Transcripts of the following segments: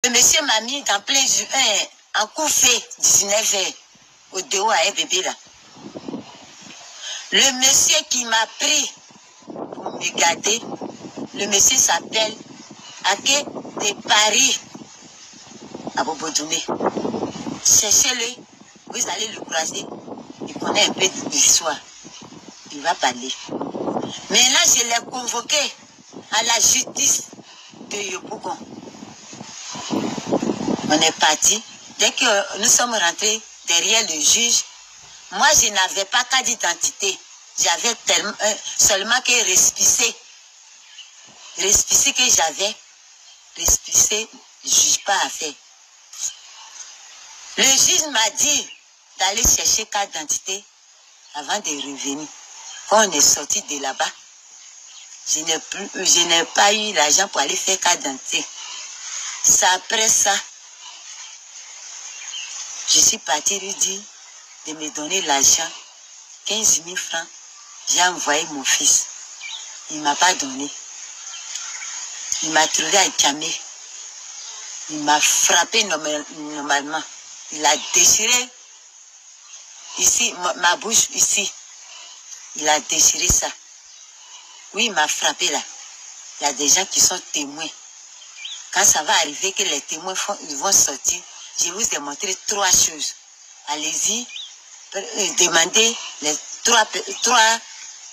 Le monsieur m'a mis dans plein en coup fait 19h au dehors à un bébé là. Le monsieur qui m'a pris pour me garder, le monsieur s'appelle Ake de Paris à Bobodoumé. Cherchez-le, vous allez le croiser. Il connaît un peu d'histoire. Il va parler. Maintenant, je l'ai convoqué à la justice de Yopougon. On est parti. Dès que nous sommes rentrés derrière le juge, moi, je n'avais pas carte d'identité. J'avais seulement que réspicé. Réspicé que j'avais. Réspicé, je ne juge pas à faire. Le juge m'a dit d'aller chercher carte d'identité avant de revenir. Quand on est sorti de là-bas, je n'ai pas eu l'argent pour aller faire carte d'identité. C'est après ça, je suis partie lui dire de me donner l'argent, 15 000 francs. J'ai envoyé mon fils. Il ne m'a pas donné. Il m'a trouvé à Djamé. Il m'a frappé normalement. Il a déchiré ici, ma bouche ici. Il a déchiré ça. Oui, il m'a frappé là. Il y a des gens qui sont témoins. Quand ça va arriver que les témoins ils vont sortir, je vous ai montré 3 choses. Allez-y, demandez les 3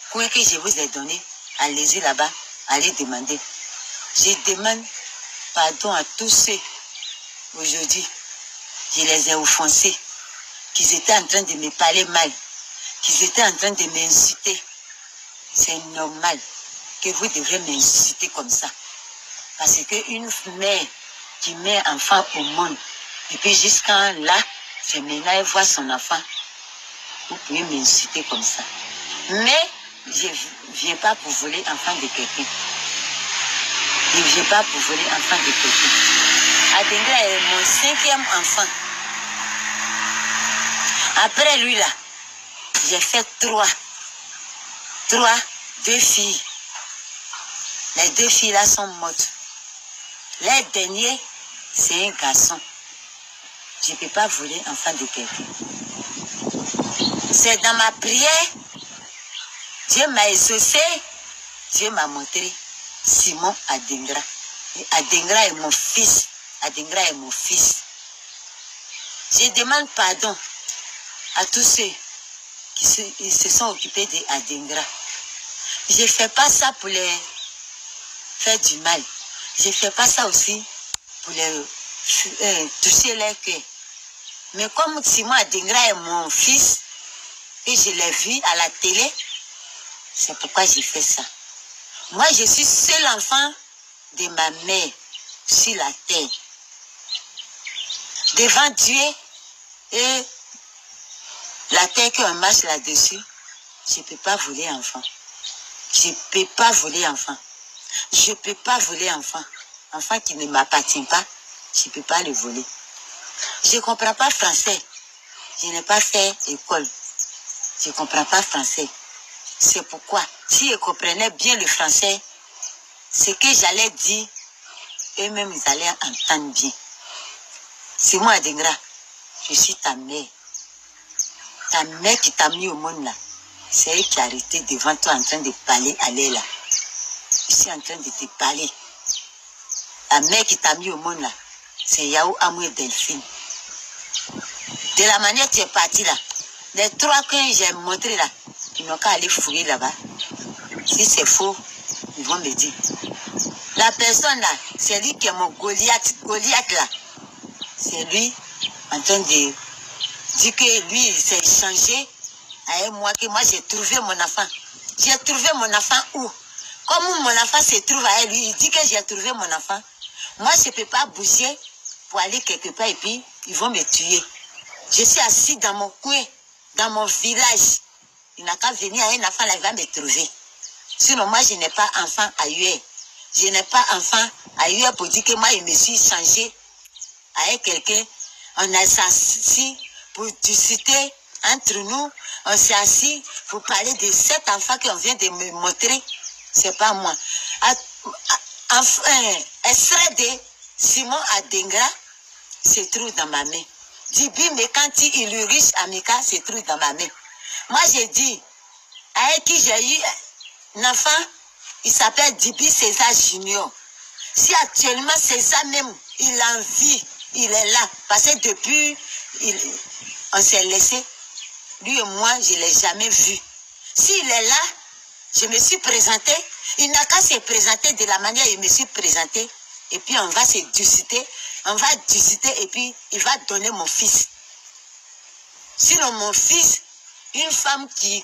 points que je vous ai donnés. Allez-y là-bas, allez demander. Je demande pardon à tous ceux, aujourd'hui, je les ai offensés, qu'ils étaient en train de me parler mal, qu'ils étaient en train de m'insulter. C'est normal que vous devrez m'insulter comme ça. Parce qu'une mère qui met enfant au monde, et puis jusqu'à là, c'est maintenant elle voit son enfant, vous pouvez m'insulter comme ça. Mais je ne viens pas pour voler enfant de quelqu'un. Je ne viens pas pour voler enfant de quelqu'un. Adengra est mon 5e enfant. Après lui là, j'ai fait 3, 2 filles. Les 2 filles là sont mortes. Les derniers, c'est un garçon. Je ne peux pas voler enfant de quelqu'un. C'est dans ma prière, Dieu m'a exaucé, Dieu m'a montré Simon Adengra. Et Adengra est mon fils. Adengra est mon fils. Je demande pardon à tous ceux qui se sont occupés d'Adengra. Je ne fais pas ça pour les faire du mal. Je ne fais pas ça aussi pour les toucher leur cœur. Mais comme Simon Adengra est mon fils, et je l'ai vu à la télé, c'est pourquoi j'ai fait ça. Moi, je suis seul enfant de ma mère sur la terre. Devant Dieu et la terre qu'on marche là-dessus, je ne peux pas voler enfant. Je ne peux pas voler enfant. Je ne peux pas voler enfant. Enfant qui ne m'appartient pas, je ne peux pas le voler. Je ne comprends pas français. Je n'ai pas fait école. Je ne comprends pas français. C'est pourquoi, si je comprenais bien le français, ce que j'allais dire, eux-mêmes, ils allaient entendre bien. C'est moi, Adengra. Je suis ta mère. Ta mère qui t'a mis au monde là, c'est elle qui a arrêté devant toi en train de parler à l'air là. Je suis en train de te parler. La mère qui t'a mis au monde là, c'est Yahou, Amou et Delphine. De la manière que tu es parti là, les 3 que j'ai montrés là, ils n'ont qu'à aller fouiller là-bas. Si c'est faux, ils vont me dire. La personne là, c'est lui qui est mon Goliath. Goliath là, c'est lui en train de dire que lui, il s'est changé à moi, que moi j'ai trouvé mon enfant. J'ai trouvé mon enfant où? Comme mon enfant se trouve à lui, il dit que j'ai trouvé mon enfant. Moi, je ne peux pas bouger pour aller quelque part et puis ils vont me tuer. Je suis assis dans mon coin, dans mon village. Il n'a qu'à venir à un enfant là, il va me trouver. Sinon, moi, je n'ai pas enfant ailleurs. Je n'ai pas enfant ailleurs pour dire que moi, je me suis changé avec quelqu'un. On est assis pour discuter entre nous. On s'est assis pour parler de cet enfant qu'on vient de me montrer. C'est pas moi. Enfin, extrait de Simon Adengra se trouve dans ma main. Dibi Mekanti, il riche Amika se trouve dans ma main. Moi, j'ai dit, avec qui j'ai eu un enfant, il s'appelle Dibi César Junior. Si actuellement César même, il en vit, il est là. Parce que depuis, on s'est laissé. Lui et moi, je ne l'ai jamais vu. S'il est là, je me suis présenté. Il n'a qu'à se présenter de la manière dont je me suis présenté. Et puis on va se discuter. On va discuter et puis il va donner mon fils. Sinon mon fils, une femme qui